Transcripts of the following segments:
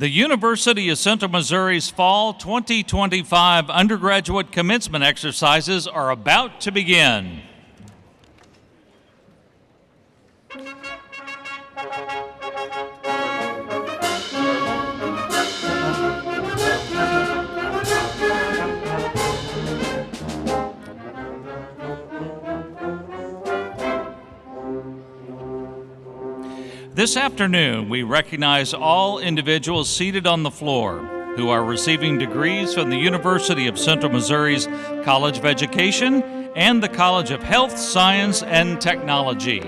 The University of Central Missouri's Fall 2025 undergraduate commencement exercises are about to begin. This afternoon, we recognize all individuals seated on the floor who are receiving degrees from the University of Central Missouri's College of Education and the College of Health, Science, and Technology.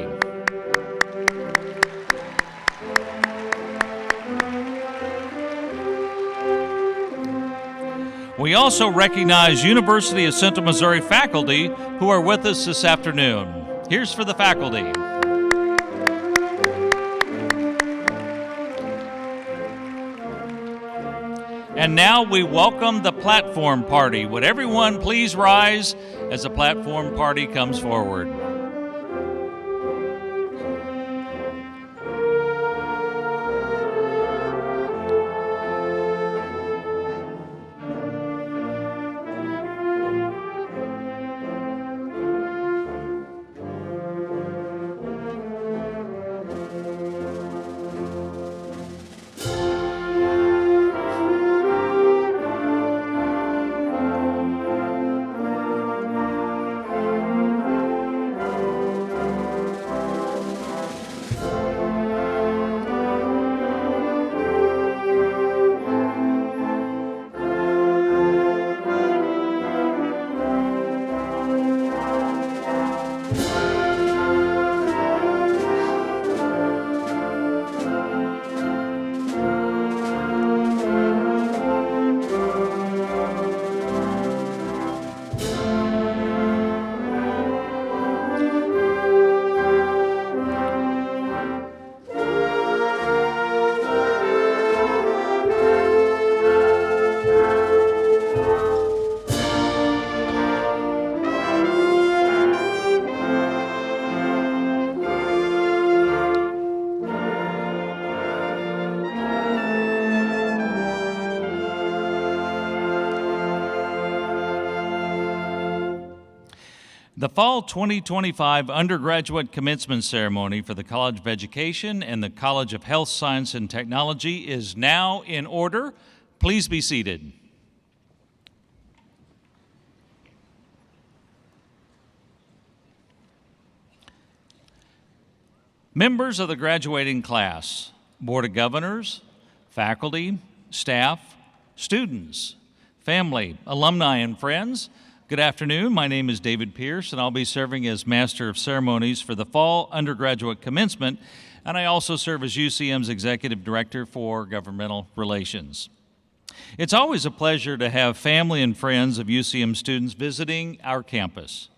We also recognize University of Central Missouri faculty who are with us this afternoon. Here's for the faculty. And now we welcome the platform party. Would everyone please rise as the platform party comes forward? The Fall 2025 Undergraduate Commencement Ceremony for the College of Education and the College of Health Science and Technology is now in order. Please be seated. Members of the graduating class, Board of Governors, faculty, staff, students, family, alumni, and friends, good afternoon. My name is David Pierce, and I'll be serving as Master of Ceremonies for the Fall Undergraduate Commencement, and I also serve as UCM's Executive Director for Governmental Relations. It's always a pleasure to have family and friends of UCM students visiting our campus.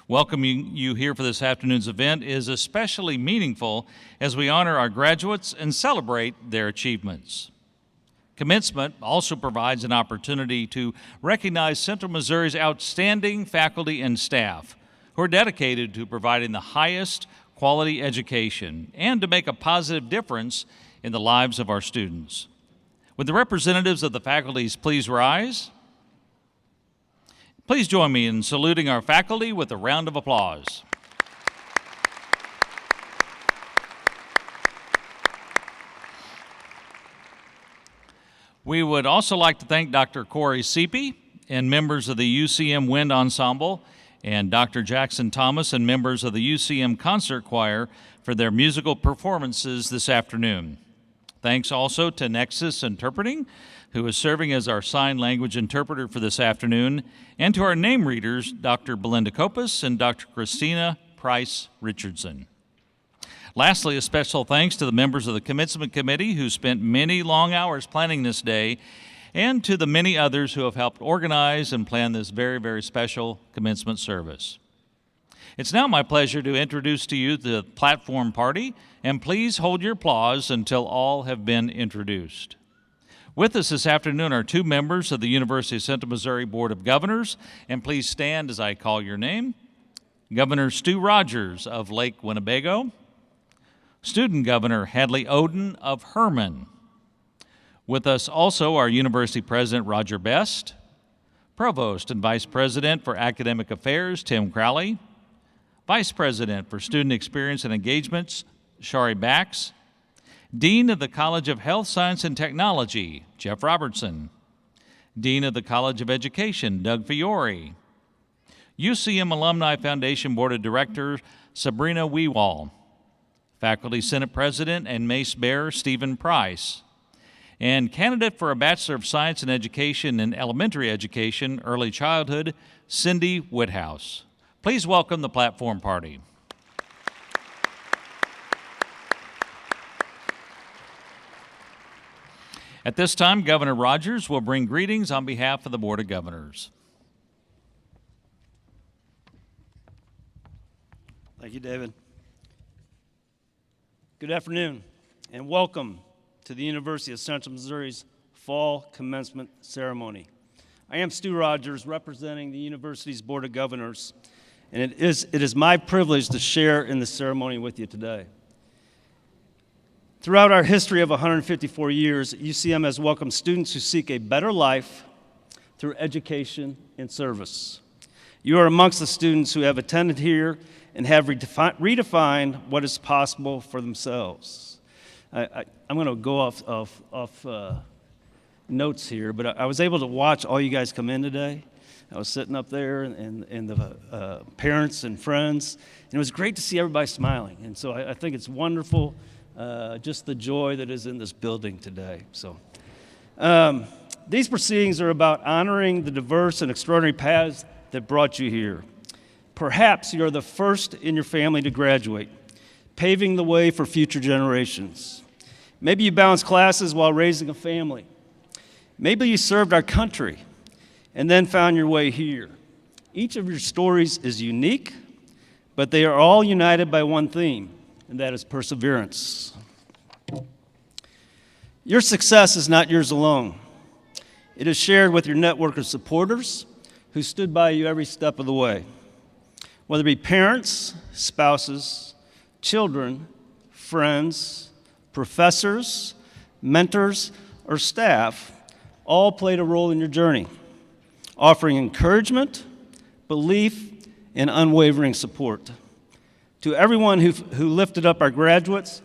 Welcoming you here for this afternoon's event is especially meaningful as we honor our graduates and celebrate their achievements. Commencement also provides an opportunity to recognize Central Missouri's outstanding faculty and staff who are dedicated to providing the highest quality education and to make a positive difference in the lives of our students. Would the representatives of the faculties please rise? Please join me in saluting our faculty with a round of applause. We would also like to thank Dr. Corey Seepy and members of the UCM Wind Ensemble and Dr. Jackson Thomas and members of the UCM Concert Choir for their musical performances this afternoon. Thanks also to Nexus Interpreting, who is serving as our sign language interpreter for this afternoon, and to our name readers, Dr. Belinda Kopus and Dr. Christina Price Richardson. Lastly, a special thanks to the members of the Commencement Committee who spent many long hours planning this day, and to the many others who have helped organize and plan this very, very special commencement service. It's now my pleasure to introduce to you the platform party, and please hold your applause until all have been introduced. With us this afternoon are two members of the University of Central Missouri Board of Governors, and please stand as I call your name. Governor Stu Rogers of Lake Winnebago, Student Governor Hadley Oden of Herman. With us also are University President Roger Best, Provost and Vice President for Academic Affairs Tim Crowley, Vice President for Student Experience and Engagements Shari Bax, Dean of the College of Health Science and Technology Jeff Robertson, Dean of the College of Education Doug Fiore, UCM Alumni Foundation Board of Directors Sabrina Wewall, Faculty Senate President and Mace Bearer Stephen Price, and candidate for a Bachelor of Science in Education in Elementary Education, Early Childhood, Cindy Woodhouse. Please welcome the platform party. At this time, Governor Rogers will bring greetings on behalf of the Board of Governors. Thank you, David. Good afternoon, and welcome to the University of Central Missouri's Fall Commencement Ceremony. I am Stu Rogers, representing the university's Board of Governors, and it is my privilege to share in the ceremony with you today. Throughout our history of 154 years, UCM has welcomed students who seek a better life through education and service. You are amongst the students who have attended here and have redefined what is possible for themselves. I'm going to go off notes here, but I was able to watch all you guys come in today. I was sitting up there and the parents and friends, and it was great to see everybody smiling. And so I think it's wonderful, just the joy that is in this building today. So these proceedings are about honoring the diverse and extraordinary paths that brought you here. Perhaps you're the first in your family to graduate, paving the way for future generations. Maybe you balanced classes while raising a family. Maybe you served our country and then found your way here. Each of your stories is unique, but they are all united by one theme, and that is perseverance. Your success is not yours alone. It is shared with your network of supporters who stood by you every step of the way. Whether it be parents, spouses, children, friends, professors, mentors, or staff, all played a role in your journey, offering encouragement, belief, and unwavering support. To everyone who lifted up our graduates,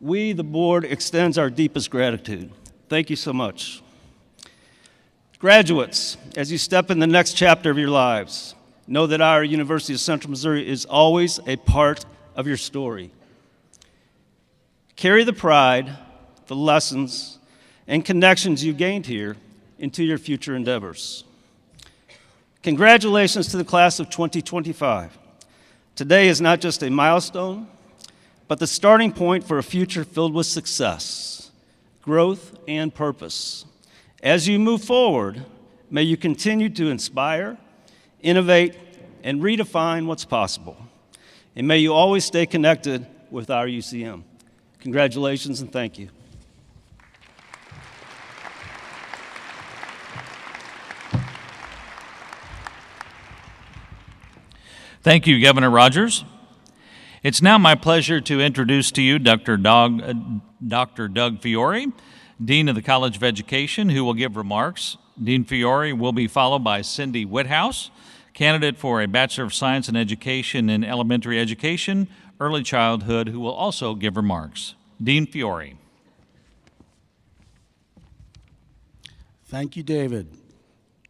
we, the board, extends our deepest gratitude. Thank you so much. Graduates, as you step in the next chapter of your lives, know that our University of Central Missouri is always a part of your story. Carry the pride, the lessons, and connections you gained here into your future endeavors. Congratulations to the class of 2025. Today is not just a milestone, but the starting point for a future filled with success, growth, and purpose. As you move forward, may you continue to inspire, innovate, and redefine what's possible. And may you always stay connected with our UCM. Congratulations and thank you. Thank you, Governor Rogers. It's now my pleasure to introduce to you Dr. Doug Fiore, Dean of the College of Education, who will give remarks. Dean Fiore will be followed by Cindy Whithouse, candidate for a Bachelor of Science in Education in Elementary Education, Early Childhood, who will also give remarks. Dean Fiore. Thank you, David.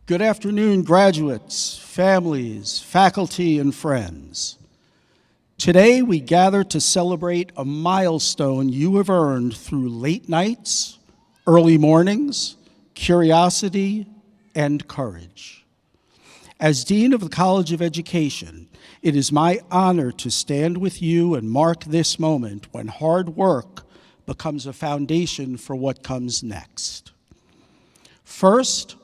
Good afternoon, graduates, families, faculty, and friends. Today, we gather to celebrate a milestone you have earned through late nights, early mornings, curiosity, and courage. As Dean of the College of Education, it is my honor to stand with you and mark this moment when hard work becomes a foundation for what comes next. First,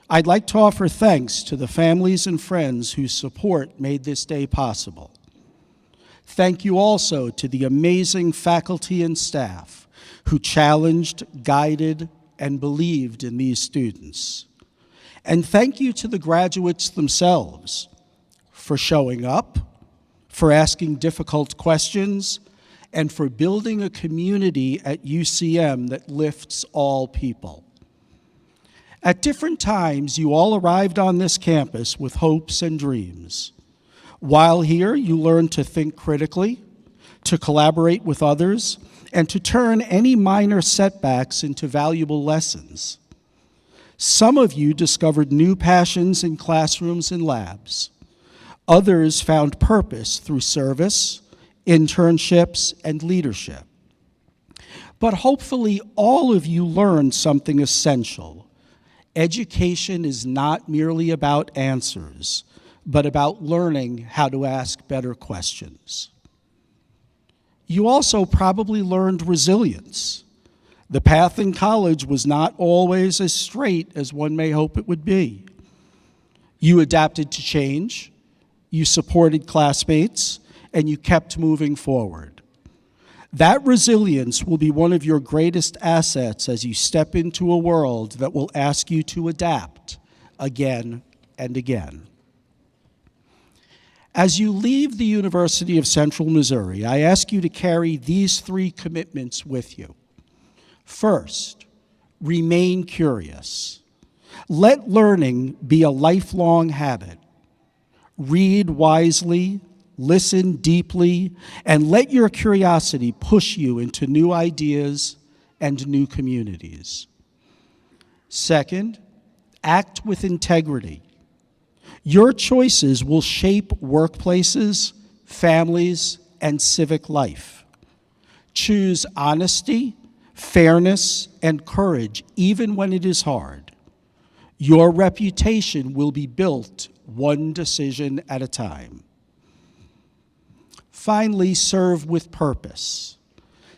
I'd like to offer thanks to the families and friends whose support made this day possible. Thank you also to the amazing faculty and staff who challenged, guided, and believed in these students. And thank you to the graduates themselves for showing up, for asking difficult questions, and for building a community at UCM that lifts all people. At different times, you all arrived on this campus with hopes and dreams. While here, you learned to think critically, to collaborate with others, and to turn any minor setbacks into valuable lessons. Some of you discovered new passions in classrooms and labs. Others found purpose through service, internships, and leadership. But hopefully, all of you learned something essential. Education is not merely about answers, but about learning how to ask better questions. You also probably learned resilience. The path in college was not always as straight as one may hope it would be. You adapted to change, you supported classmates, and you kept moving forward. That resilience will be one of your greatest assets as you step into a world that will ask you to adapt again and again. As you leave the University of Central Missouri, I ask you to carry these 3 commitments with you. First, remain curious. Let learning be a lifelong habit. Read wisely, listen deeply, and let your curiosity push you into new ideas and new communities. Second, act with integrity. Your choices will shape workplaces, families, and civic life. Choose honesty, fairness, and courage, even when it is hard. Your reputation will be built one decision at a time. Finally, serve with purpose.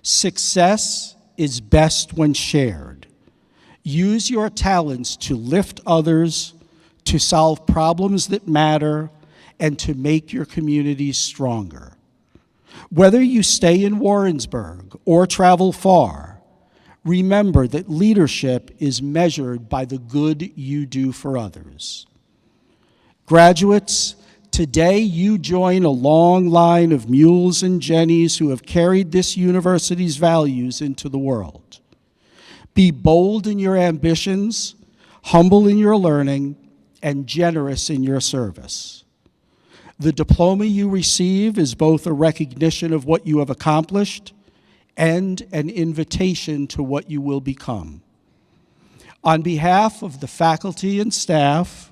Success is best when shared. Use your talents to lift others, to solve problems that matter, and to make your communities stronger. Whether you stay in Warrensburg or travel far, remember that leadership is measured by the good you do for others. Graduates, today you join a long line of mules and jennies who have carried this university's values into the world. Be bold in your ambitions, humble in your learning, and generous in your service. The diploma you receive is both a recognition of what you have accomplished and an invitation to what you will become. On behalf of the faculty and staff,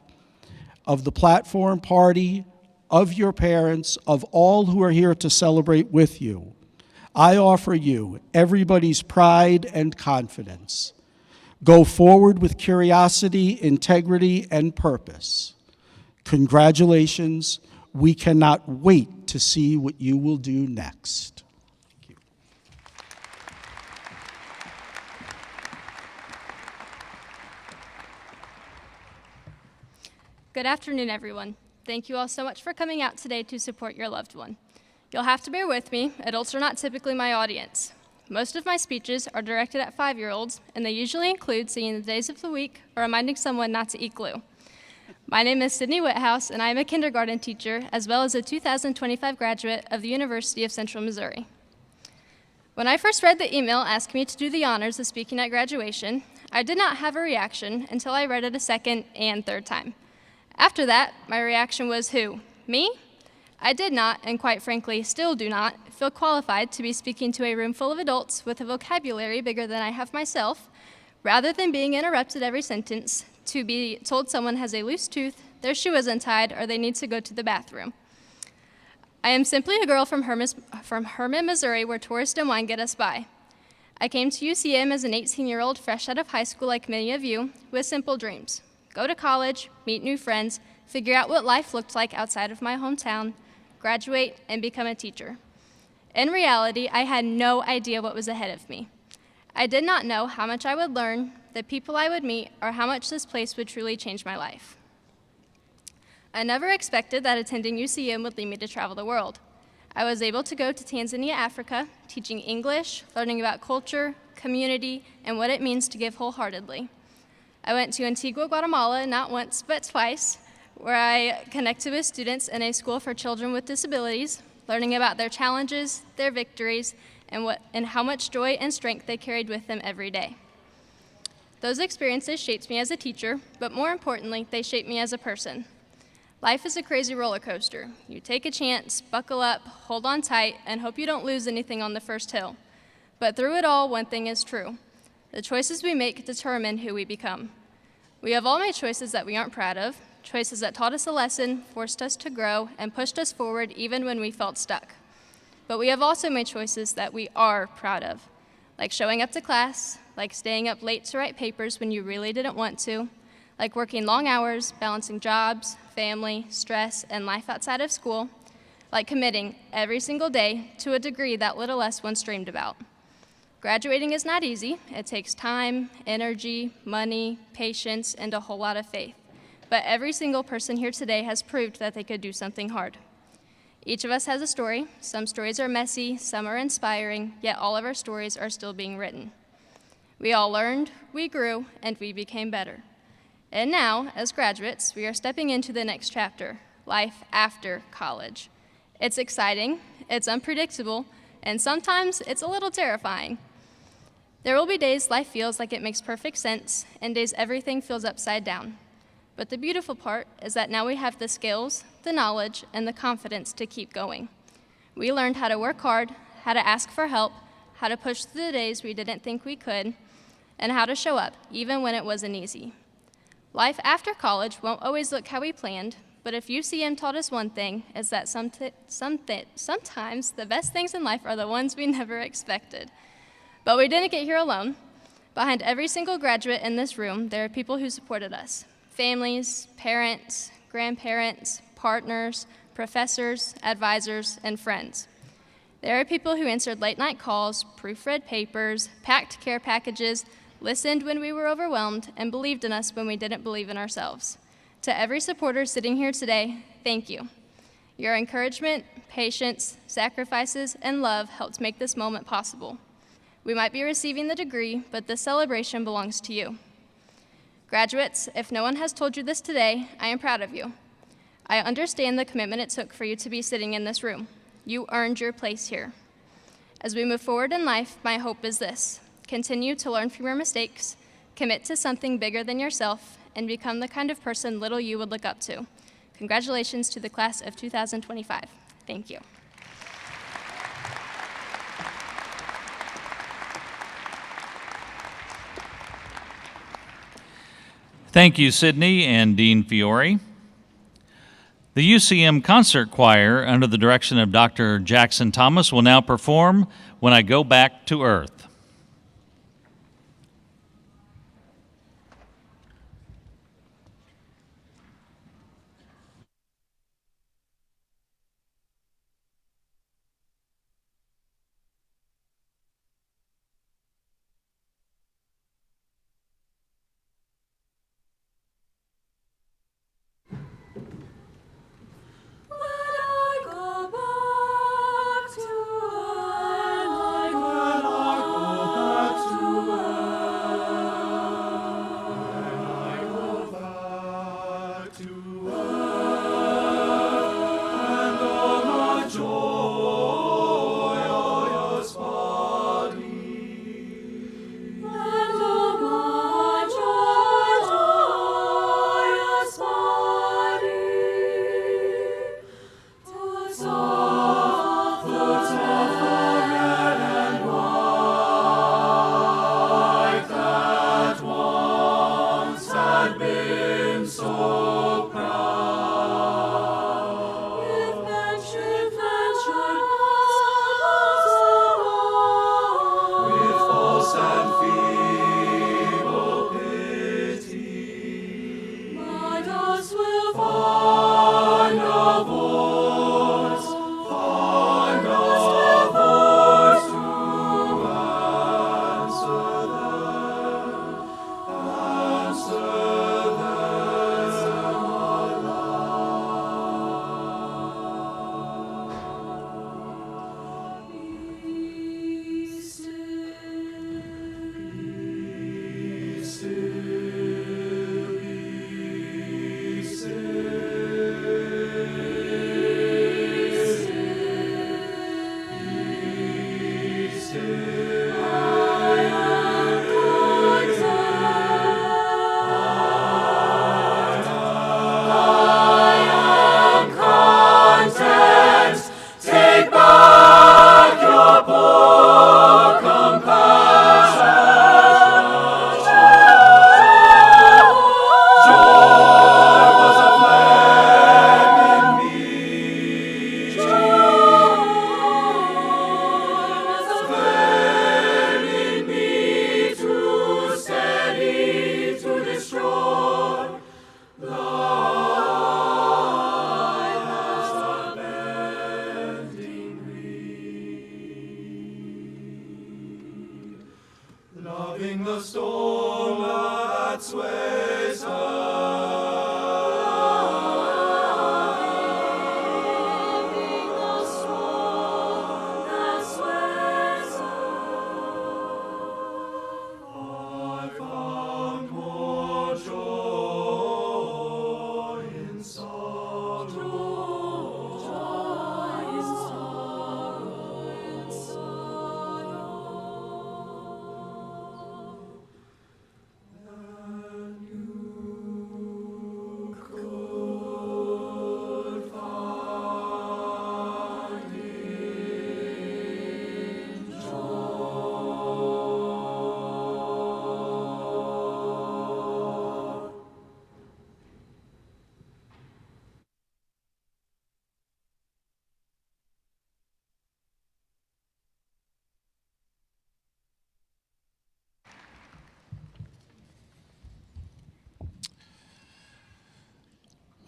of the platform party, of your parents, of all who are here to celebrate with you, I offer you everybody's pride and confidence. Go forward with curiosity, integrity, and purpose. Congratulations. We cannot wait to see what you will do next. Thank you. Good afternoon, everyone. Thank you all so much for coming out today to support your loved one. You'll have to bear with me. Adults are not typically my audience. Most of my speeches are directed at 5-year-olds, and they usually include singing the days of the week or reminding someone not to eat glue. My name is Sydney Whithouse, and I am a kindergarten teacher, as well as a 2025 graduate of the University of Central Missouri. When I first read the email asking me to do the honors of speaking at graduation, I did not have a reaction until I read it a second and third time. After that, my reaction was, who? Me? I did not, and quite frankly, still do not, feel qualified to be speaking to a room full of adults with a vocabulary bigger than I have myself, rather than being interrupted every sentence to be told someone has a loose tooth, their shoe is untied, or they need to go to the bathroom. I am simply a girl from Herman, Missouri, where tourists and wine get us by. I came to UCM as an 18-year-old fresh out of high school like many of you, with simple dreams. Go to college, meet new friends, figure out what life looked like outside of my hometown, graduate, and become a teacher. In reality, I had no idea what was ahead of me. I did not know how much I would learn, the people I would meet, or how much this place would truly change my life. I never expected that attending UCM would lead me to travel the world. I was able to go to Tanzania, Africa, teaching English, learning about culture, community, and what it means to give wholeheartedly. I went to Antigua, Guatemala, not once, but twice, where I connected with students in a school for children with disabilities, learning about their challenges, their victories, and how much joy and strength they carried with them every day. Those experiences shaped me as a teacher, but more importantly, they shaped me as a person. Life is a crazy roller coaster. You take a chance, buckle up, hold on tight, and hope you don't lose anything on the first hill. But through it all, one thing is true. The choices we make determine who we become. We have all made choices that we aren't proud of, choices that taught us a lesson, forced us to grow, and pushed us forward even when we felt stuck. But we have also made choices that we are proud of, like showing up to class, like staying up late to write papers when you really didn't want to, like working long hours, balancing jobs, family, stress, and life outside of school, like committing every single day to a degree that little us once dreamed about. Graduating is not easy. It takes time, energy, money, patience, and a whole lot of faith. But every single person here today has proved that they could do something hard. Each of us has a story. Some stories are messy, some are inspiring, yet all of our stories are still being written. We all learned, we grew, and we became better. And now, as graduates, we are stepping into the next chapter, life after college. It's exciting, it's unpredictable, and sometimes it's a little terrifying. There will be days life feels like it makes perfect sense, and days everything feels upside down. But the beautiful part is that now we have the skills, the knowledge, and the confidence to keep going. We learned how to work hard, how to ask for help, how to push through the days we didn't think we could, and how to show up, even when it wasn't easy. Life after college won't always look how we planned, but if UCM taught us one thing, is that sometimes the best things in life are the ones we never expected. But we didn't get here alone. Behind every single graduate in this room, there are people who supported us. Families, parents, grandparents, partners, professors, advisors, and friends. There are people who answered late-night calls, proofread papers, packed care packages, listened when we were overwhelmed, and believed in us when we didn't believe in ourselves. To every supporter sitting here today, thank you. Your encouragement, patience, sacrifices, and love helped make this moment possible. We might be receiving the degree, but this celebration belongs to you. Graduates, if no one has told you this today, I am proud of you. I understand the commitment it took for you to be sitting in this room. You earned your place here. As we move forward in life, my hope is this: continue to learn from your mistakes, commit to something bigger than yourself, and become the kind of person little you would look up to. Congratulations to the class of 2025. Thank you. Thank you, Sydney and Dean Fiore. The UCM Concert Choir, under the direction of Dr. Jackson Thomas, will now perform When I Go Back to Earth.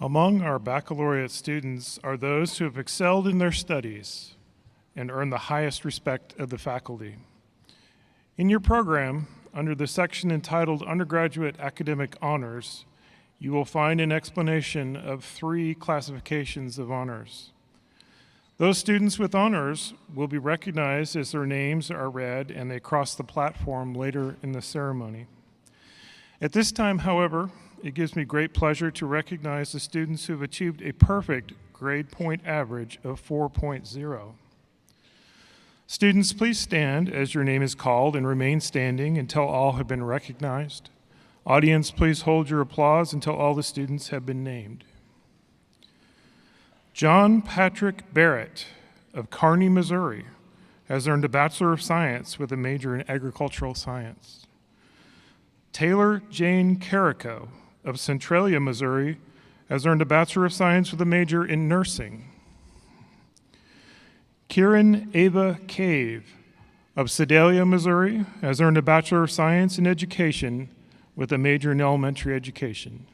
Among our baccalaureate students are those who have excelled in their studies and earned the highest respect of the faculty. In your program, under the section entitled Undergraduate Academic Honors, you will find an explanation of 3 classifications of honors. Those students with honors will be recognized as their names are read and they cross the platform later in the ceremony. At this time, however, it gives me great pleasure to recognize the students who have achieved a perfect grade point average of 4.0. Students, please stand as your name is called and remain standing until all have been recognized. Audience, please hold your applause until all the students have been named. John Patrick Barrett of Kearney, Missouri, has earned a Bachelor of Science with a major in Agricultural Science. Taylor Jane Carrico of Centralia, Missouri, has earned a Bachelor of Science with a major in Nursing. Kieran Ava Cave of Sedalia, Missouri, has earned a Bachelor of Science in Education with a major in Elementary Education.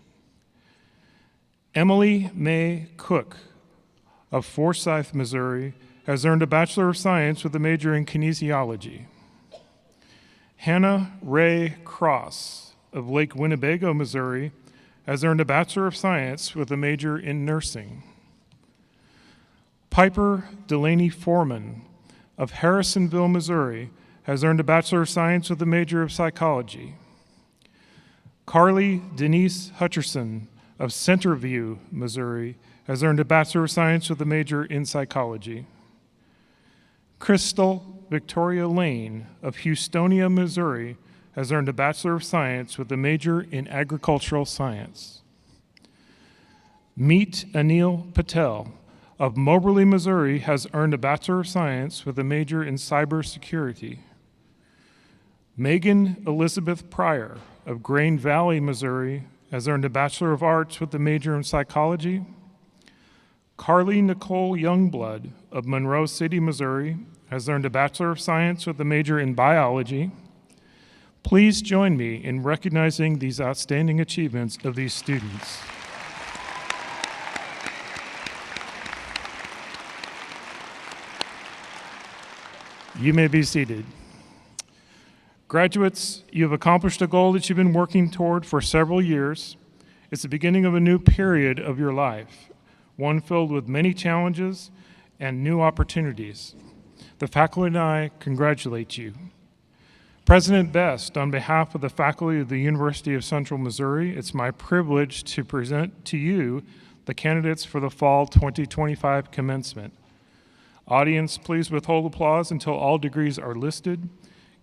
Emily May Cook of Forsyth, Missouri, has earned a Bachelor of Science with a major in Kinesiology. Hannah Ray Cross of Lake Winnebago, Missouri, has earned a Bachelor of Science with a major in Nursing. Piper Delaney Foreman of Harrisonville, Missouri, has earned a Bachelor of Science with a major of Psychology. Carly Denise Hutcherson of Centerview, Missouri, has earned a Bachelor of Science with a major in Psychology. Crystal Victoria Lane of Houstonia, Missouri, has earned a Bachelor of Science with a major in Agricultural Science. Meet Anil Patel of Moberly, Missouri, has earned a Bachelor of Science with a major in Cybersecurity. Megan Elizabeth Pryor of Grain Valley, Missouri, has earned a Bachelor of Arts with a major in Psychology. Carly Nicole Youngblood of Monroe City, Missouri, has earned a Bachelor of Science with a major in Biology. Please join me in recognizing these outstanding achievements of these students. You may be seated. Graduates, you have accomplished a goal that you've been working toward for several years. It's the beginning of a new period of your life, one filled with many challenges and new opportunities. The faculty and I congratulate you. President Best, on behalf of the faculty of the University of Central Missouri, it's my privilege to present to you the candidates for the Fall 2025 Commencement. Audience, please withhold applause until all degrees are listed.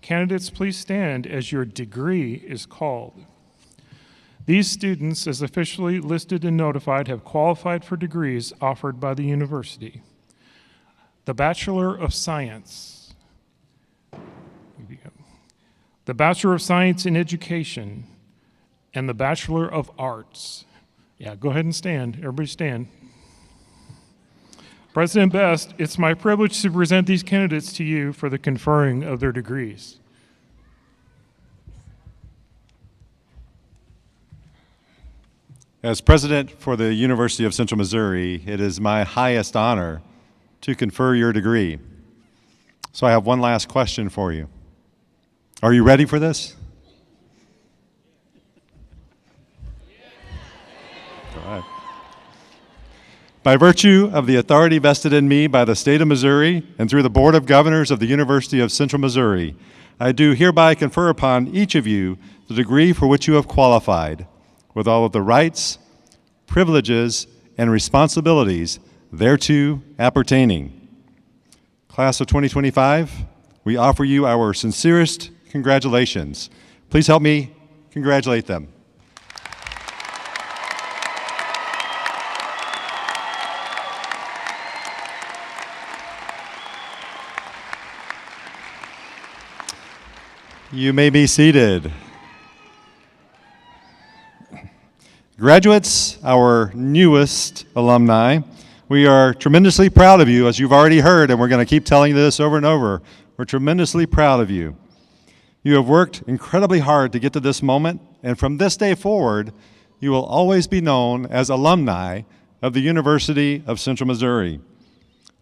Candidates, please stand as your degree is called. These students, as officially listed and notified, have qualified for degrees offered by the university. The Bachelor of Science. The Bachelor of Science in Education, and the Bachelor of Arts. Yeah, go ahead and stand. Everybody stand. President Best, it's my privilege to present these candidates to you for the conferring of their degrees. As president for the University of Central Missouri, it is my highest honor to confer your degree. So I have one last question for you. Are you ready for this? Go ahead. By virtue of the authority vested in me by the state of Missouri and through the Board of Governors of the University of Central Missouri, I do hereby confer upon each of you the degree for which you have qualified, with all of the rights, privileges, and responsibilities thereto appertaining. Class of 2025, we offer you our sincerest congratulations. Please help me congratulate them. You may be seated. Graduates, our newest alumni, we are tremendously proud of you, as you've already heard, and we're going to keep telling you this over and over. We're tremendously proud of you. You have worked incredibly hard to get to this moment, and from this day forward, you will always be known as alumni of the University of Central Missouri.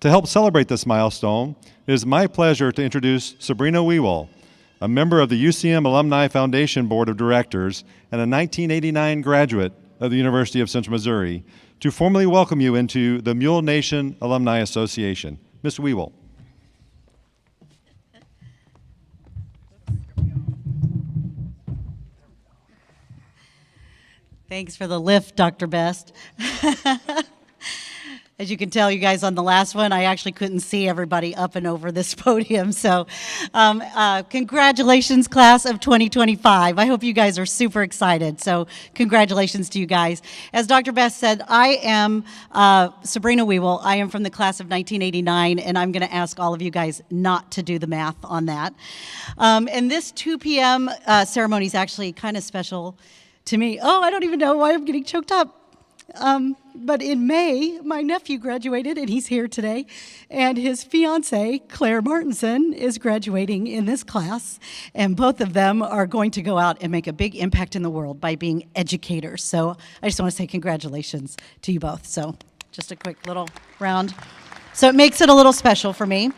To help celebrate this milestone, it is my pleasure to introduce Sabrina Wewell, a member of the UCM Alumni Foundation Board of Directors and a 1989 graduate of the University of Central Missouri, to formally welcome you into the Mule Nation Alumni Association. Ms. Wewell. Thanks for the lift, Dr. Best. As you can tell, you guys, on the last one, I actually couldn't see everybody up and over this podium. So congratulations, class of 2025. I hope you guys are super excited. So congratulations to you guys. As Dr. Best said, I am Sabrina Weewell. I am from the class of 1989, and I'm going to ask all of you guys not to do the math on that. And this 2 p.m. ceremony is actually kind of special to me. Oh, I don't even know why I'm getting choked up. But in May, my nephew graduated, and he's here today, and his fiancée, Claire Martinson, is graduating in this class, and both of them are going to go out and make a big impact in the world by being educators. So I just want to say congratulations to you both. So just a quick little round. So it makes it a little special for me.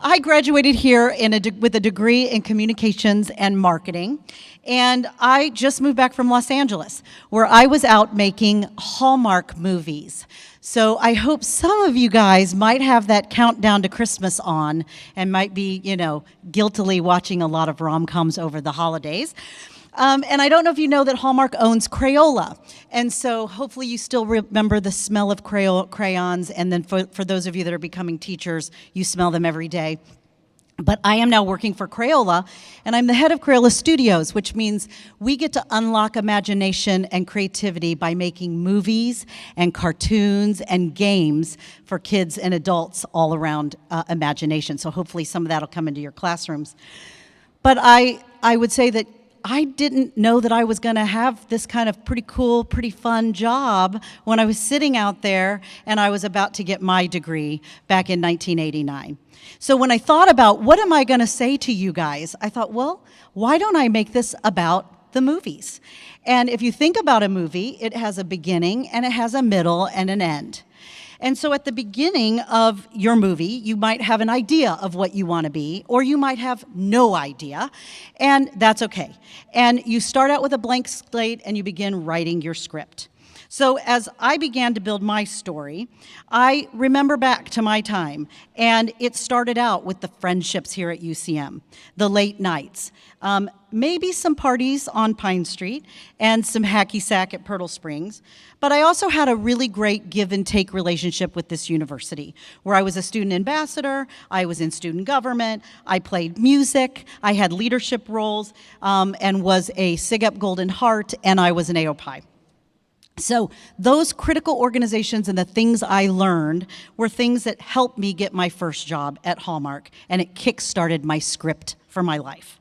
I graduated here with a degree in communications and marketing, and I just moved back from Los Angeles, where I was out making Hallmark movies. So I hope some of you guys might have that countdown to Christmas on and might be, guiltily watching a lot of rom-coms over the holidays. And I don't know if you know that Hallmark owns Crayola. And so hopefully you still remember the smell of crayons. And then for those of you that are becoming teachers, you smell them every day. But I am now working for Crayola, and I'm the head of Crayola Studios, which means we get to unlock imagination and creativity by making movies and cartoons and games for kids and adults all around imagination. So hopefully some of that will come into your classrooms. But I would say that I didn't know that I was going to have this kind of pretty cool, pretty fun job when I was sitting out there and I was about to get my degree back in 1989. So when I thought about what am I going to say to you guys, I thought, well, why don't I make this about the movies? And if you think about a movie, it has a beginning and it has a middle and an end. And so at the beginning of your movie, you might have an idea of what you want to be, or you might have no idea, and that's okay. And you start out with a blank slate and you begin writing your script. So as I began to build my story, I remember back to my time, and it started out with the friendships here at UCM, the late nights, maybe some parties on Pine Street, and some hacky sack at Pirtle Springs. But I also had a really great give and take relationship with this university, where I was a student ambassador, I was in student government, I played music, I had leadership roles, and was a SIGEP Golden Heart, and I was an AOPI. So those critical organizations and the things I learned were things that helped me get my first job at Hallmark, and it kick-started my script for my life.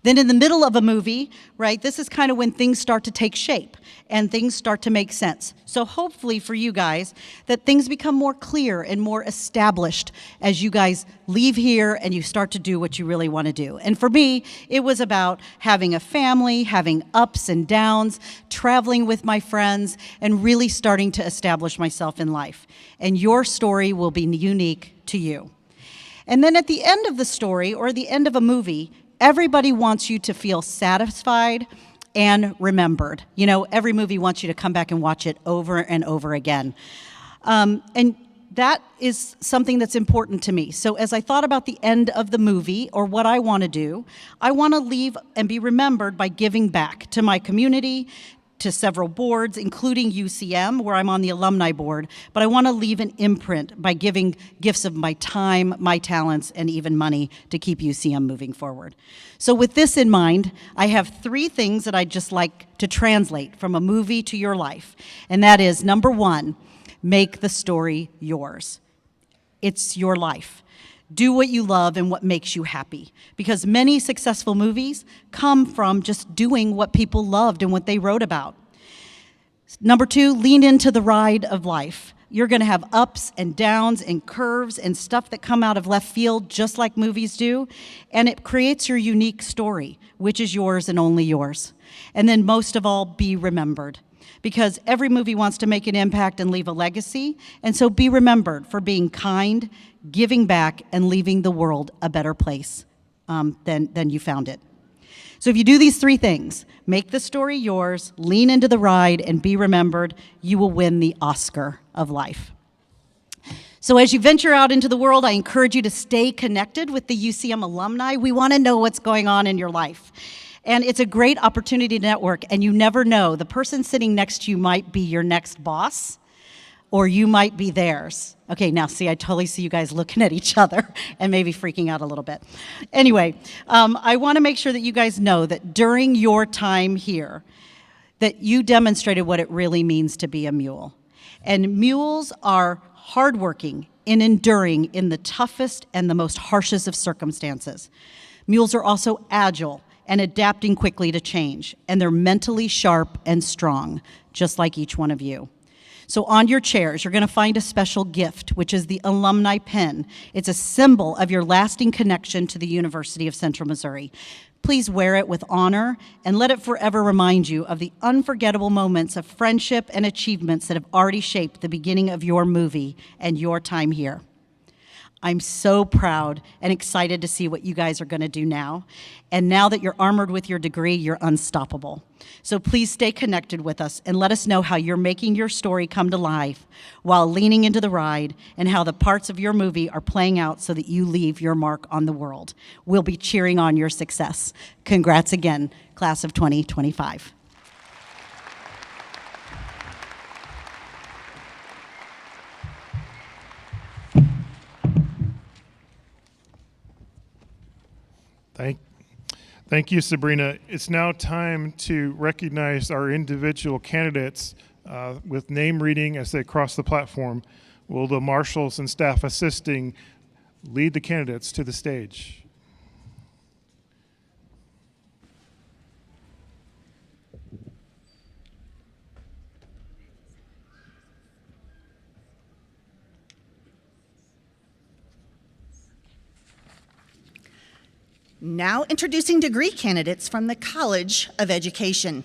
Then in the middle of a movie, right, this is kind of when things start to take shape and things start to make sense. So hopefully for you guys that things become more clear and more established as you guys leave here and you start to do what you really want to do. And for me, it was about having a family, having ups and downs, traveling with my friends, and really starting to establish myself in life. And your story will be unique to you. And then at the end of the story or the end of a movie, everybody wants you to feel satisfied and remembered. Every movie wants you to come back and watch it over and over again. And that is something that's important to me. So as I thought about the end of the movie or what I want to do, I want to leave and be remembered by giving back to my community, to several boards, including UCM, where I'm on the alumni board, but I want to leave an imprint by giving gifts of my time, my talents, and even money to keep UCM moving forward. So with this in mind, I have 3 things that I'd just like to translate from a movie to your life, and that is, number 1, make the story yours. It's your life. Do what you love and what makes you happy, because many successful movies come from just doing what people loved and what they wrote about. Number 2, lean into the ride of life. You're going to have ups and downs and curves and stuff that come out of left field, just like movies do, and it creates your unique story, which is yours and only yours. And then most of all, be remembered, because every movie wants to make an impact and leave a legacy, and so be remembered for being kind, giving back, and leaving the world a better place than you found it. So if you do these 3 things, make the story yours, lean into the ride, and be remembered, you will win the Oscar of life. So as you venture out into the world, I encourage you to stay connected with the UCM alumni. We want to know what's going on in your life. And it's a great opportunity to network, and you never know. The person sitting next to you might be your next boss, or you might be theirs. Okay, now see, I totally see you guys looking at each other and maybe freaking out a little bit. Anyway, I want to make sure that you guys know that during your time here, that you demonstrated what it really means to be a mule. And mules are hardworking and enduring in the toughest and the most harshest of circumstances. Mules are also agile and adapting quickly to change, and they're mentally sharp and strong, just like each one of you. So on your chairs, you're going to find a special gift, which is the Alumni Pin. It's a symbol of your lasting connection to the University of Central Missouri. Please wear it with honor and let it forever remind you of the unforgettable moments of friendship and achievements that have already shaped the beginning of your movie and your time here. I'm so proud and excited to see what you guys are going to do now. And now that you're armored with your degree, you're unstoppable. So please stay connected with us and let us know how you're making your story come to life while leaning into the ride, and how the parts of your movie are playing out so that you leave your mark on the world. We'll be cheering on your success. Congrats again, class of 2025. Thank you, Sabrina. It's now time to recognize our individual candidates with name reading as they cross the platform. Will the marshals and staff assisting lead the candidates to the stage? Now introducing degree candidates from the College of Education.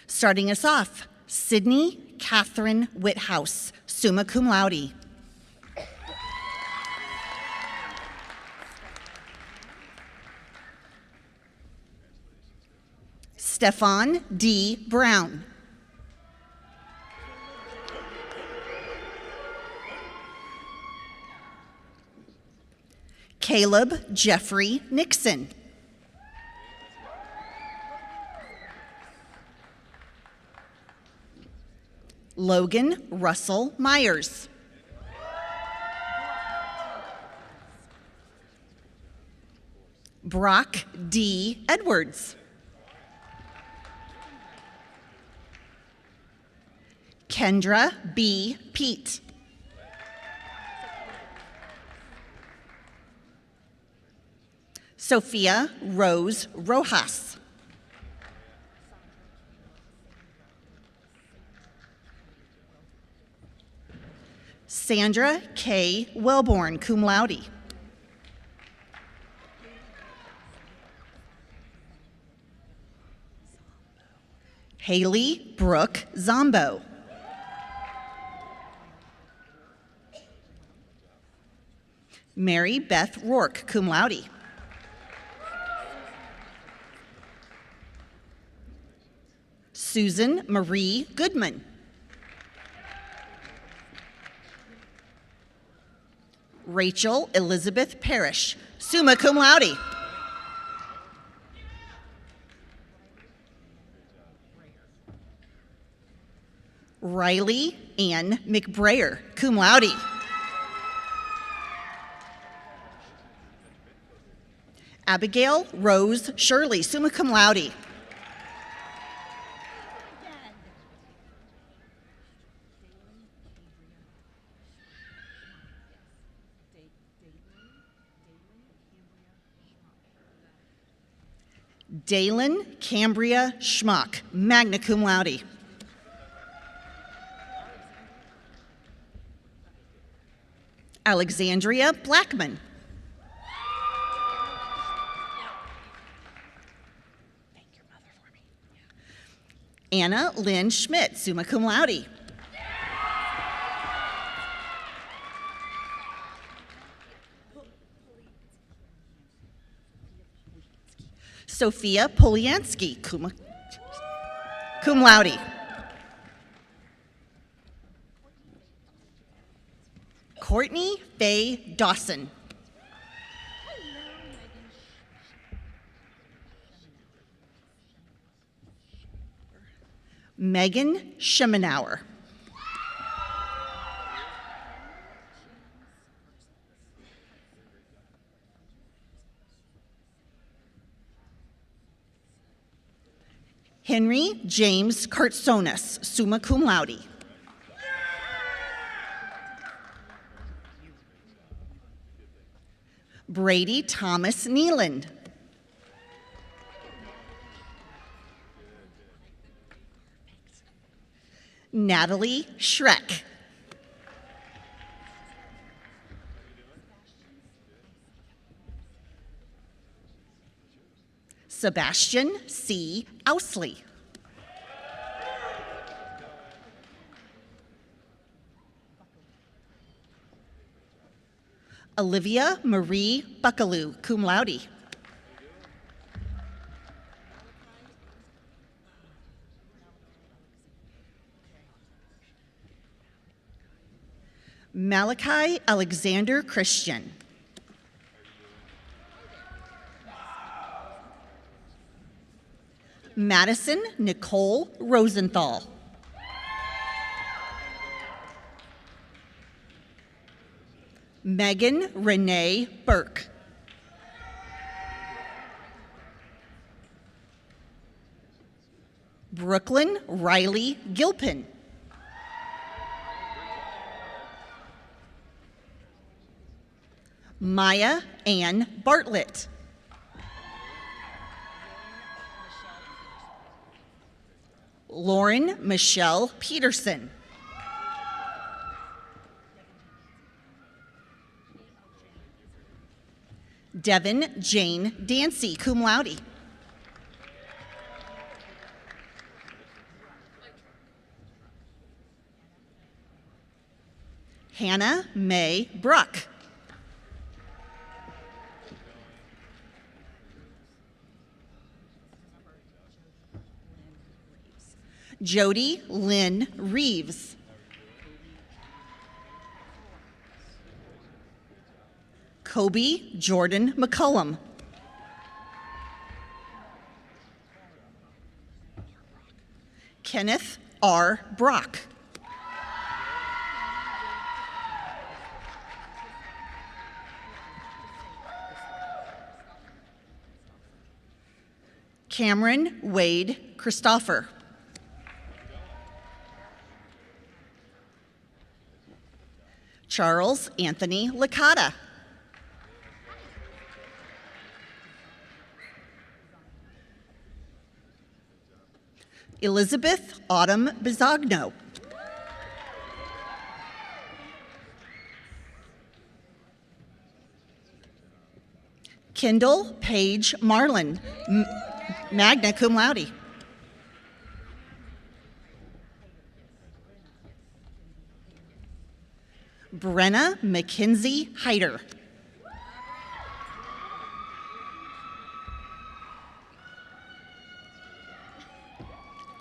Starting us off, Sydney Catherine Whithouse, summa cum laude. Stefan D. Brown. Caleb Jeffrey Nixon. Logan Russell Myers. Brock D. Edwards. Kendra B. Pete. Sophia Rose Rojas. Sandra K. Wellborn, cum laude. Haley Brooke Zombo. Mary Beth Rourke, cum laude. Susan Marie Goodman. Rachel Elizabeth Parrish, summa cum laude. Riley Ann McBrayer, cum laude. Abigail Rose Shirley, summa cum laude. Dalen Cambria Schmuck, magna cum laude. Alexandria Blackman. Thank your mother for me. Anna Lynn Schmidt, summa cum laude. Sophia Poliansky, cum laude. Courtney Faye Dawson. Megan Schemenauer. Henry James Kartsonis, summa cum laude. Brady Thomas Neeland. Natalie Schreck. Sebastian C. Ousley. Olivia Marie Buckaloo, cum laude. Malachi Alexander Christian. Madison Nicole Rosenthal. Megan Renee Burke. Brooklyn Riley Gilpin. Maya Ann Bartlett. Lauren Michelle Peterson. Devin Jane Dancy, cum laude. Hannah Mae Bruck. Jody Lynn Reeves. Kobe Jordan McCullum. Kenneth R. Brock. Cameron Wade Christopher. Charles Anthony Licata. Elizabeth Autumn Bizagno. Kendall Page Marlin, magna cum laude. Brenna McKenzie Heider.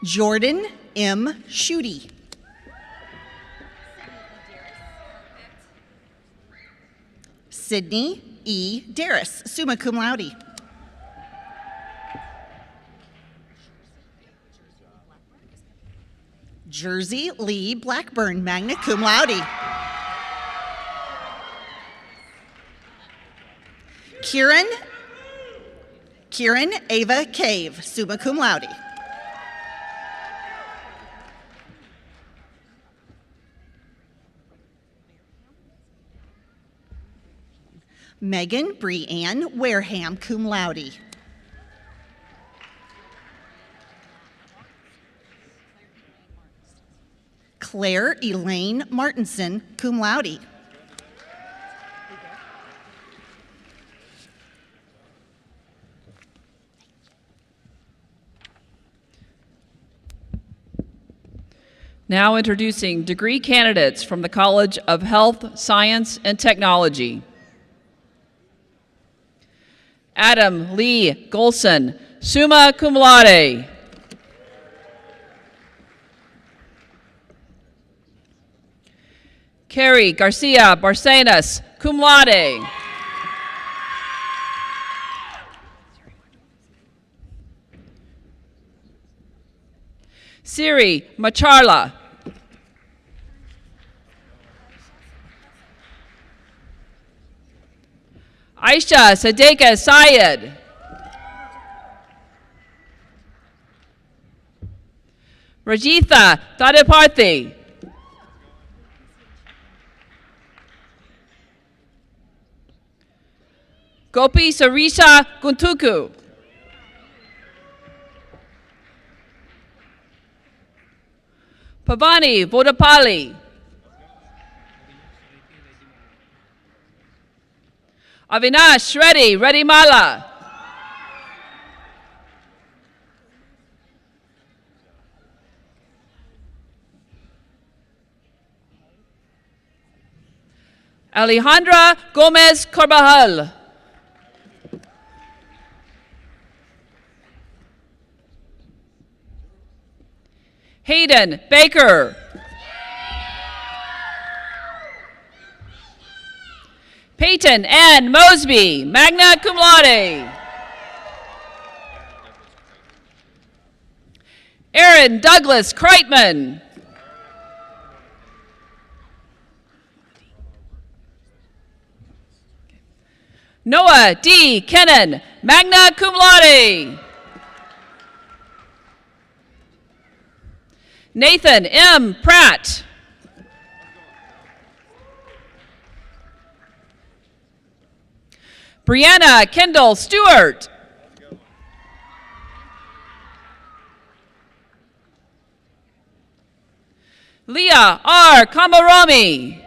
Jordan M. Schutte. Sydney E. Darris, summa cum laude. Jersey Lee Blackburn, magna cum laude. Kieran Ava Cave, summa cum laude. Megan Breanne Wareham, cum laude. Claire Elaine Martinson, cum laude. Now introducing degree candidates from the College of Health, Science, and Technology. Adam Lee Golson, summa cum laude. Carrie Garcia Barcenas, cum laude. Siri Macharla. Aisha Sadeka Syed. Rajitha Tadaparthi. Gopi Sarisha Guntuku. Pavani Vodapalli. Avinash Reddy Mala. Alejandra Gomez Carbajal. Hayden Baker. Peyton Ann Mosby, magna cum laude. Aaron Douglas Kreitman. Noah D. Kennan, magna cum laude. Nathan M. Pratt. Brianna Kendall Stewart. Leah R. Kamarami.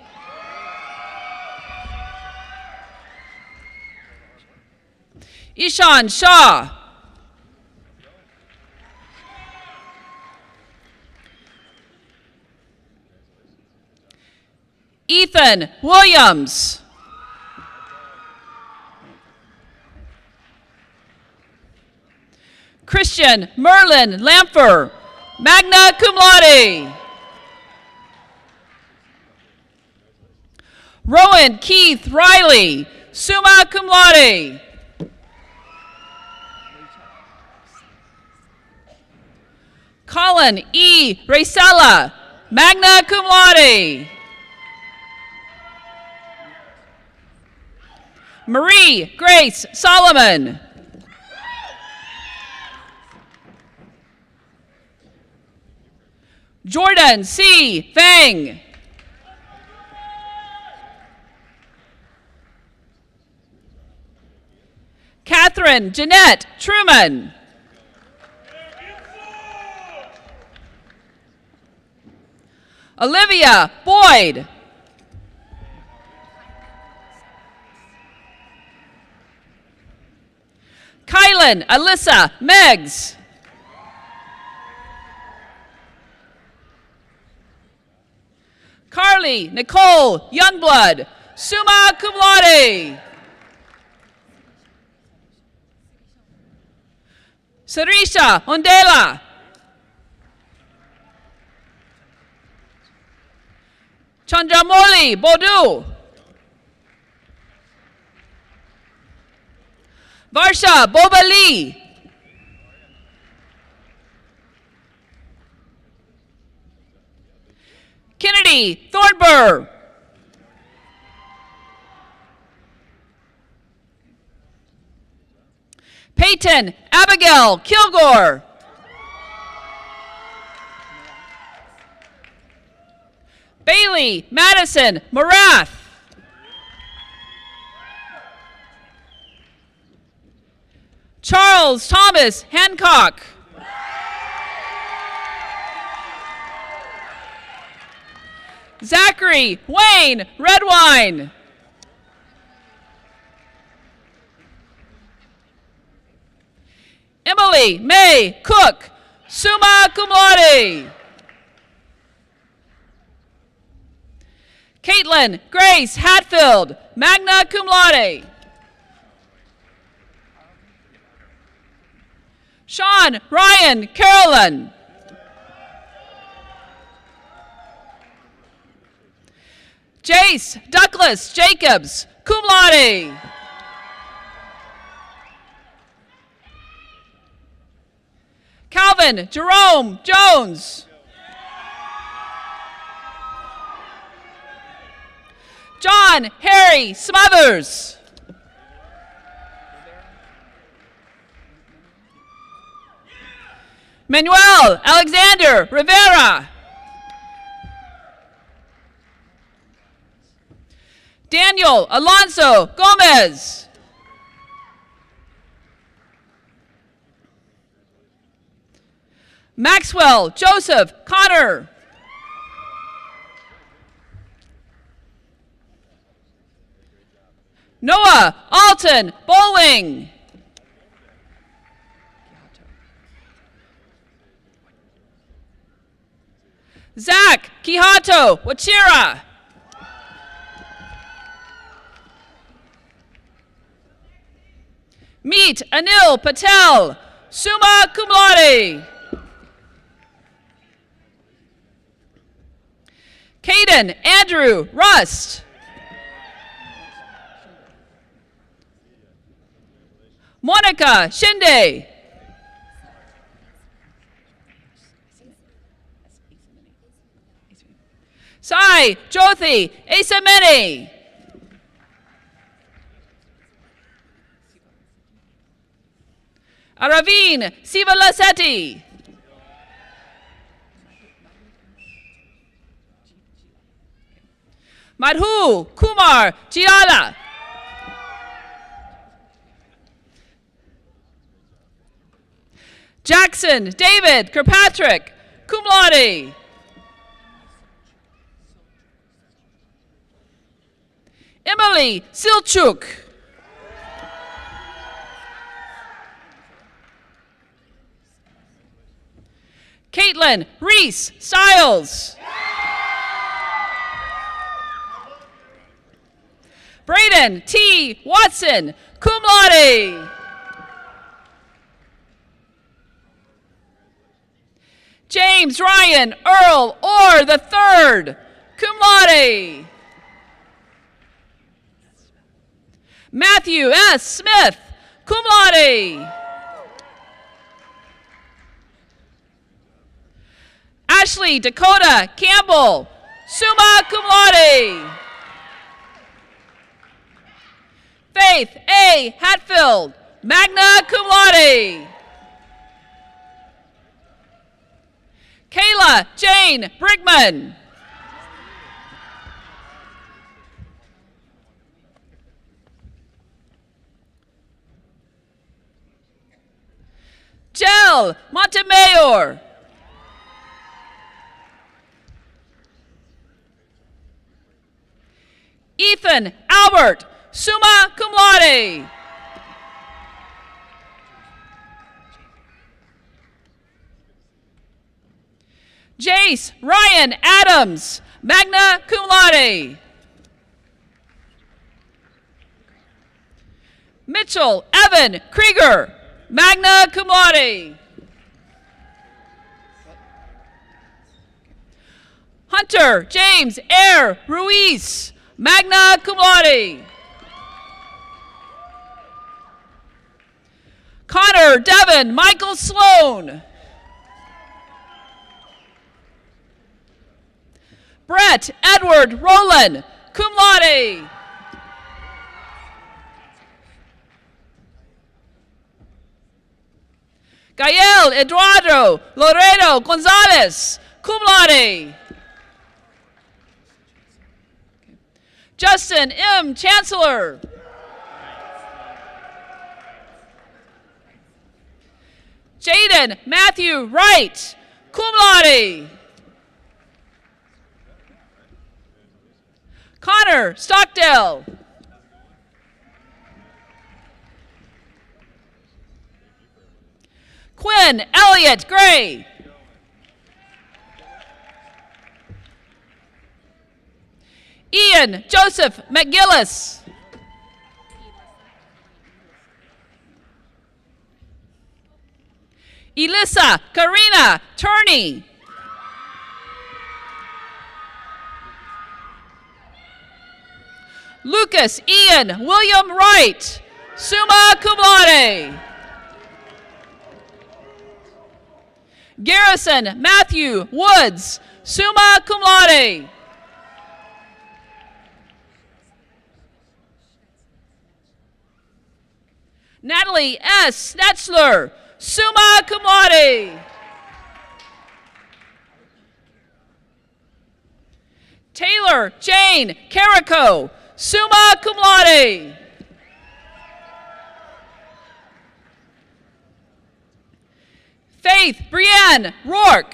Ishan Shah. Ethan Williams. Christian Merlin Lamfer, magna cum laude. Rowan Keith Riley, summa cum laude. Colin E. Raisella, magna cum laude. Marie Grace Solomon. Jordan C. Fang. Catherine Jeanette Truman. Olivia Boyd. Kylan Alyssa Meggs. Carly Nicole Youngblood, summa cum laude. Sarisha Ondela. Chandramoli Bodu. Varsha Bobali. Kennedy Thornburr. Peyton Abigail Kilgore. Bailey Madison Morath. Charles Thomas Hancock. Zachary Wayne Redwine. Emily May Cook, summa cum laude. Caitlin Grace Hatfield, magna cum laude. Sean Ryan Carolyn. Jace Douglas Jacobs, cum laude. Calvin Jerome Jones. John Harry Smothers. Manuel Alexander Rivera. Daniel Alonso Gomez. Maxwell Joseph Connor. Noah Alton Bowling. Zach Kihato Wachira. Meet Anil Patel, summa cum laude. Caden Andrew Rust. Monica Shinde. Sai Jyothi Asameni. Araveen Sivalasetti. Madhu Kumar Chiala. Jackson David Kirkpatrick, cum laude. Emily Silchuk. Caitlin Reese Stiles. Braden T. Watson, cum laude. James Ryan Earl Orr III, cum laude. Matthew S. Smith, cum laude. Ashley Dakota Campbell, summa cum laude. Faith A. Hatfield, magna cum laude. Kayla Jane Brigman. Jel Montemayor. Ethan Albert, summa cum laude. Jace Ryan Adams, magna cum laude. Mitchell Evan Krieger, magna cum laude. Hunter James Air Ruiz, magna cum laude. Connor Devin Michael Sloan. Brett Edward Rowland, cum laude. Gael Eduardo Loredo Gonzalez, cum laude. Justin M. Chancellor. Jaden Matthew Wright, cum laude. Connor Stockdale. Quinn Elliott Gray. Ian Joseph McGillis. Elissa Karina Turney. Lucas Ian William Wright, summa cum laude. Garrison Matthew Woods, summa cum laude. Natalie S. Schnetzler, summa cum laude. Taylor Jane Carico, summa cum laude. Faith Brienne Rourke.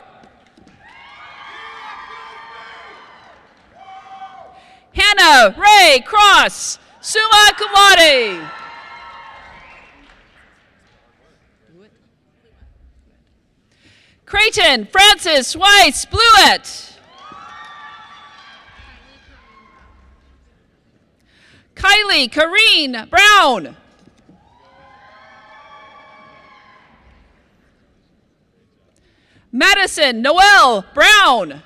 Hannah Ray Cross, summa cum laude. Creighton Francis Weiss Blewett. Kylie Kareen Brown. Madison Noel Brown.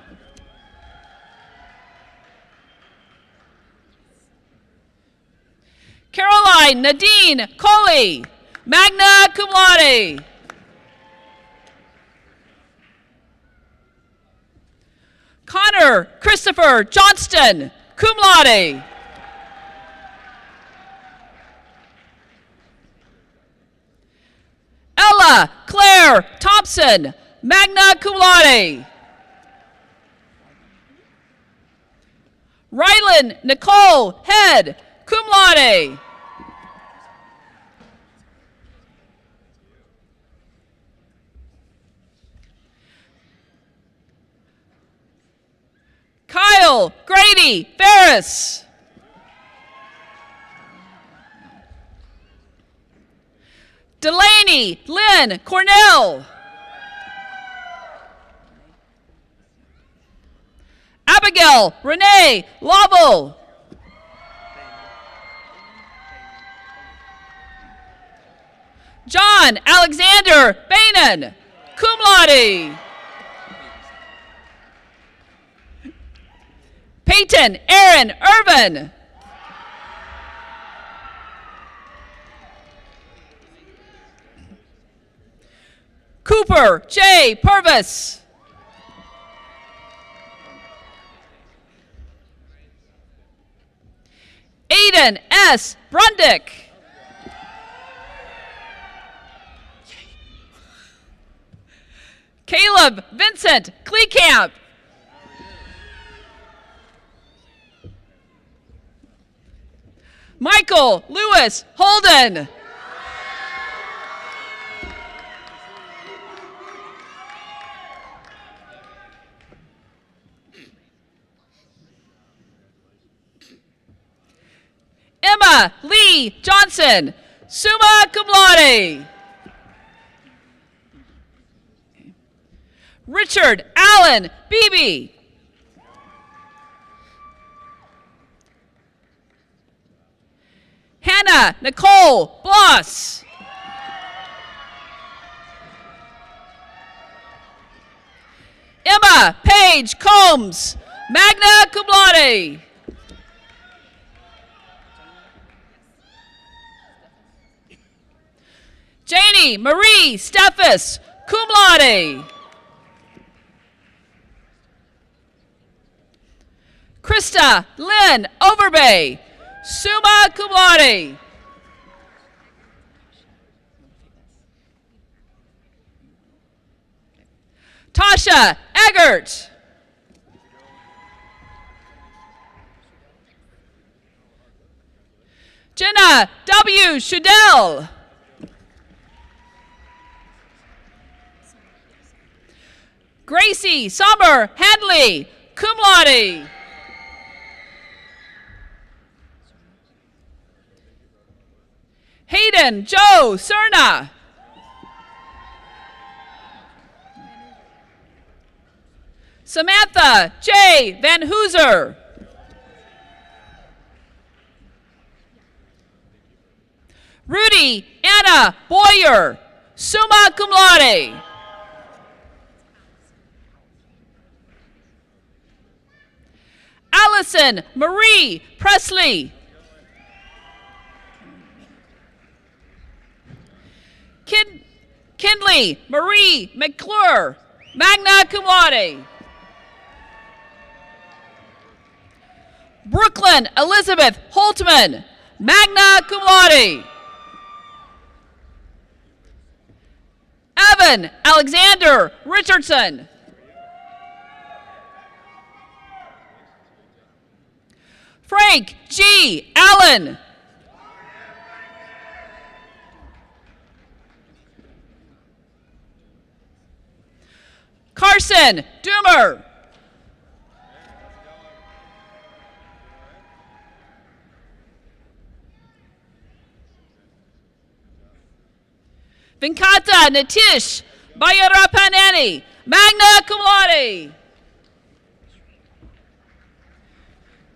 Caroline Nadine Coley, magna cum laude. Connor Christopher Johnston, cum laude. Ella Claire Thompson, magna cum laude. Rylan Nicole Head, cum laude. Kyle Grady Ferris. Delaney Lynn Cornell. Abigail Renee Lovell. John Alexander Bainan, cum laude. Peyton Aaron Irvin. Cooper J. Purvis. Aiden S. Brundick. Caleb Vincent Kleekamp. Michael Lewis Holden. Emma Lee Johnson, summa cum laude. Richard Allen Beebe. Hannah Nicole Bloss. Emma Paige Combs, magna cum laude. Janie Marie Steffes, cum laude. Krista Lynn Overbay, summa cum laude. Tasha Eggert. Jenna W. Shudell. Gracie Summer Hadley, cum laude. Hayden Joe Cerna. Samantha J. Van Hooser. Rudy Anna Boyer, summa cum laude. Allison Marie Presley. Kinley Marie McClure, magna cum laude. Brooklyn Elizabeth Holtman, magna cum laude. Evan Alexander Richardson. Frank G. Allen. Carson Doomer. Venkata Nitish Bayarapanani, magna cum laude.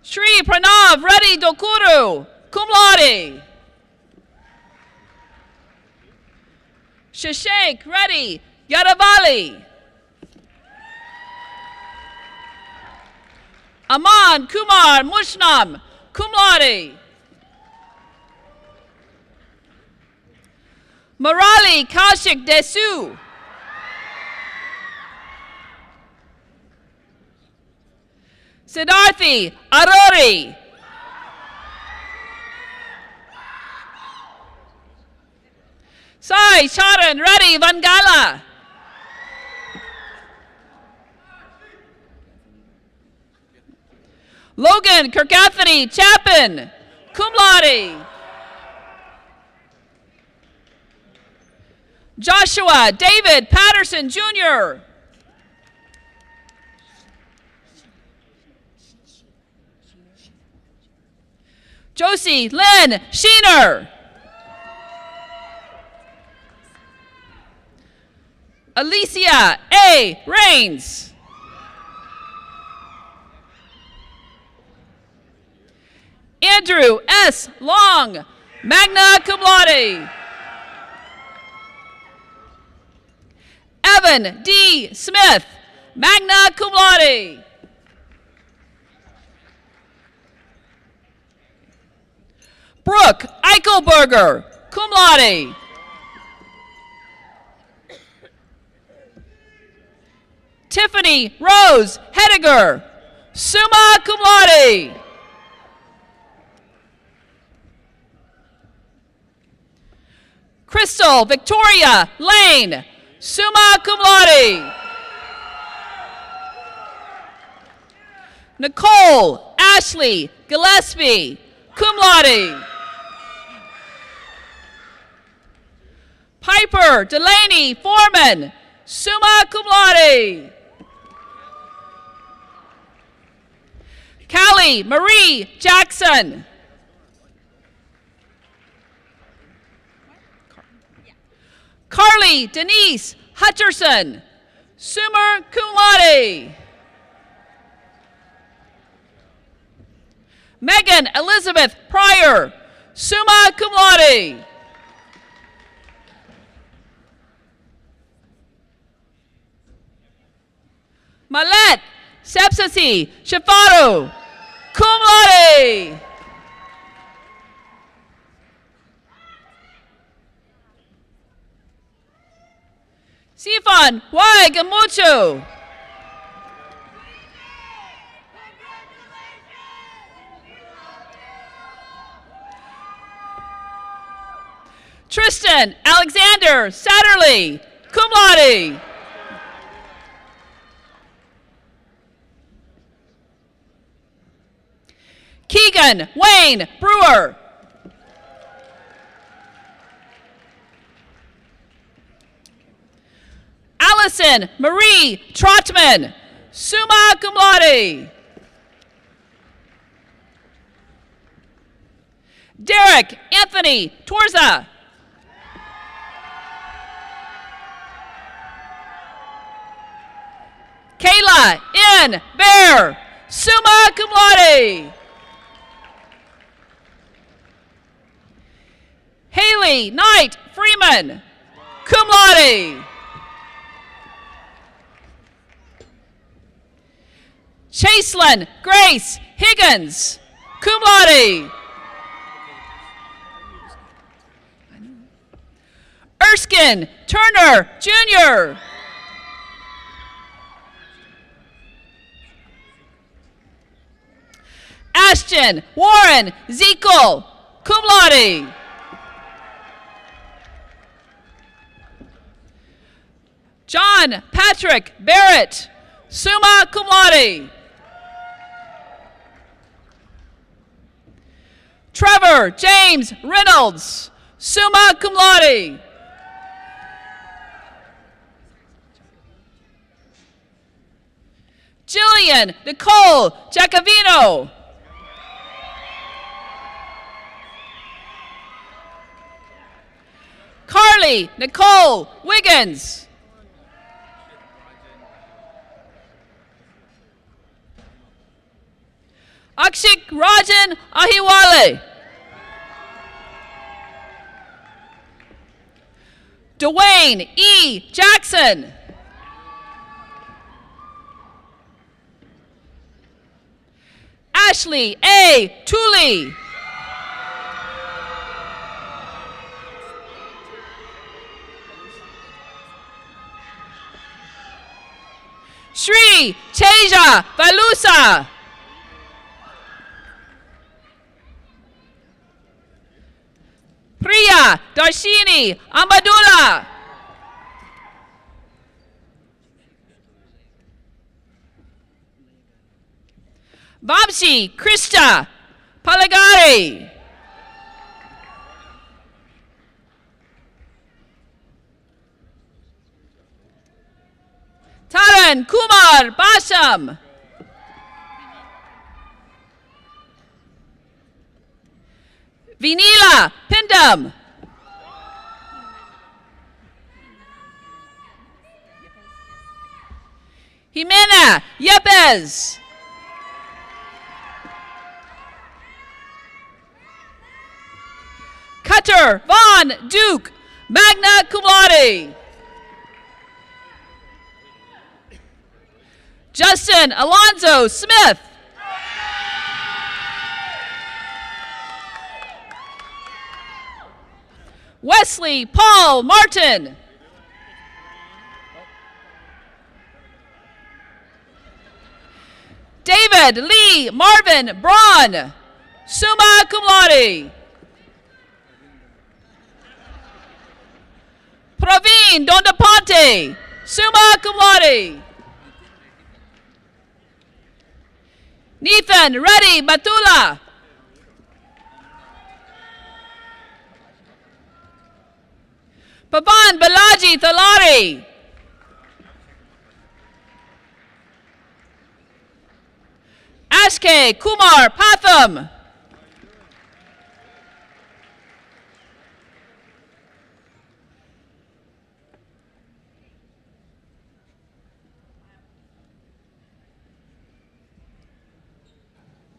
Shri Pranav Reddy Dokuru, cum laude. Shashank Reddy Yaravali. Aman Kumar Mushnam, cum laude. Murali Kaushik Desu. Siddharthi Arori. Sai Charan Reddy Vangala. Logan Kirkathany Chapin, cum laude. Joshua David Patterson Jr. Josie Lynn Sheener. Alicia A. Rains. Andrew S. Long, magna cum laude. Evan D. Smith, magna cum laude. Brooke Eichelberger, cum laude. Tiffany Rose Hediger, summa cum laude. Crystal Victoria Lane, summa cum laude. Nicole Ashley Gillespie, cum laude. Piper Delaney Foreman, summa cum laude. Callie Marie Jackson. Carly Denise Hutcherson, summa cum laude. Megan Elizabeth Pryor, summa cum laude. Malet Sepsasi Shafaro, cum laude. Sifan Y. Gamucho. Tristan Alexander Satterley, cum laude. Keegan Wayne Brewer. Allison Marie Trotman, summa cum laude. Derek Anthony Torza. Kayla N. Bear, summa cum laude. Haley Knight Freeman, cum laude. Chaselyn Grace Higgins, cum laude. Erskine Turner Jr. Ashton Warren Zekel, cum laude. John Patrick Barrett, summa cum laude. Trevor James Reynolds, summa cum laude. Jillian Nicole Giacovino. Carly Nicole Wiggins. Akshik Rajan Ahiwale. Dwayne E. Jackson. Ashley A. Tooley. Shri Teja Valusa. Priya Darshini Amadullah. Vamsi Krista Palagari. Taran Kumar Basham. Vinila Pindam. Jimena Yepes. Cutter Von Duke, magna cum laude. Justin Alonzo Smith. Wesley Paul Martin. David Lee Marvin Braun, summa cum laude. Praveen Dondaponte, summa cum laude. Nathan Reddy Batula. Pavan Balaji Thalari. Ashke Kumar Patham.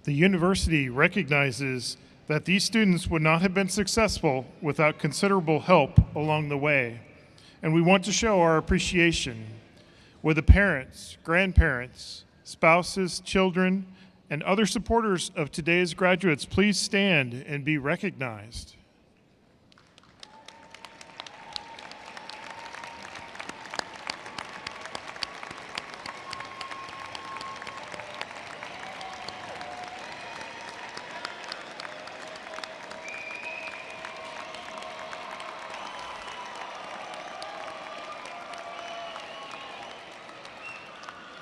The university recognizes that these students would not have been successful without considerable help along the way, and we want to show our appreciation. Will the parents, grandparents, spouses, children, and other supporters of today's graduates please stand and be recognized?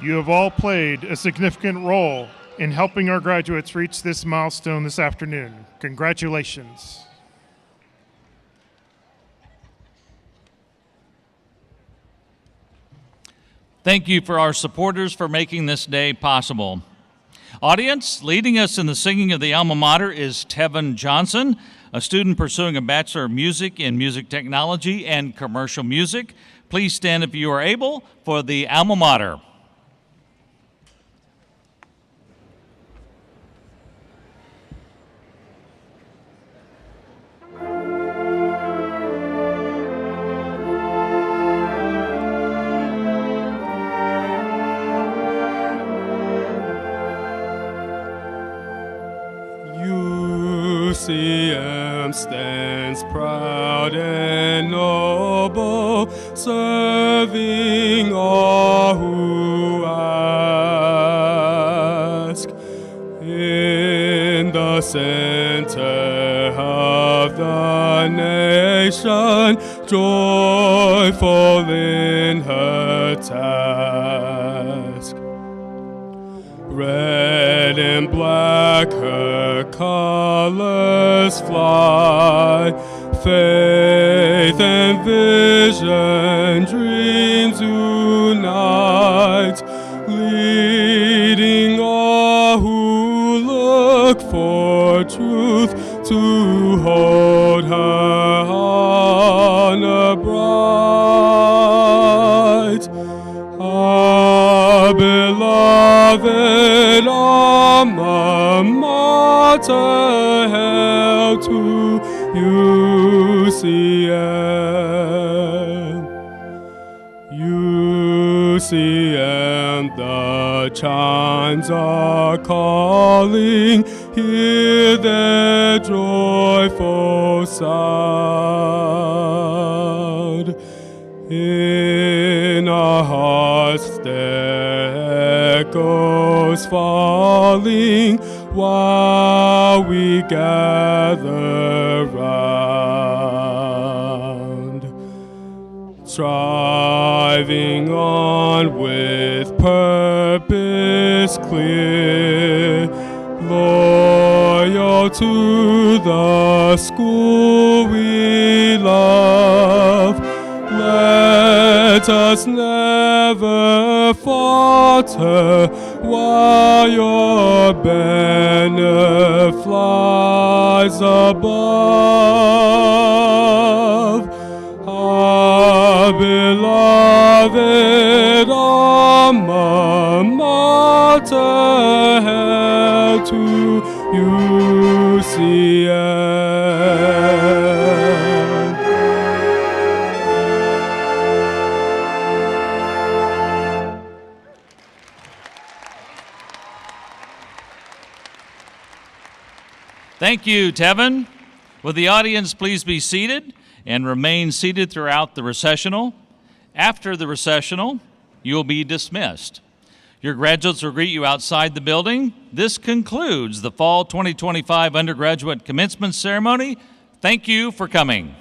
You have all played a significant role in helping our graduates reach this milestone this afternoon. Congratulations. Thank you for our supporters for making this day possible. Audience, leading us in the singing of the alma mater is Tevin Johnson, a student pursuing a Bachelor of Music in Music Technology and Commercial Music. Please stand if you are able for the alma mater. UCM stands proud and noble, serving all who ask. In the center of the nation, joyful in her task. Red and black her their colors fly. Faith and vision, dreams unite, leading all who look for truth to hold her honor bright. Our beloved alma mater held to UCM. UCM, the chimes are calling, hear their joyful sound. In our hearts their echoes falling, while we gather round, striving on with purpose clear, loyal to the school we love. Let us never falter while your banner flies above. Our beloved alma mater held to UCM. Thank you, Tevin. Will the audience please be seated and remain seated throughout the recessional? After the recessional, you will be dismissed. Your graduates will greet you outside the building. This concludes the Fall 2025 Undergraduate Commencement Ceremony. Thank you for coming.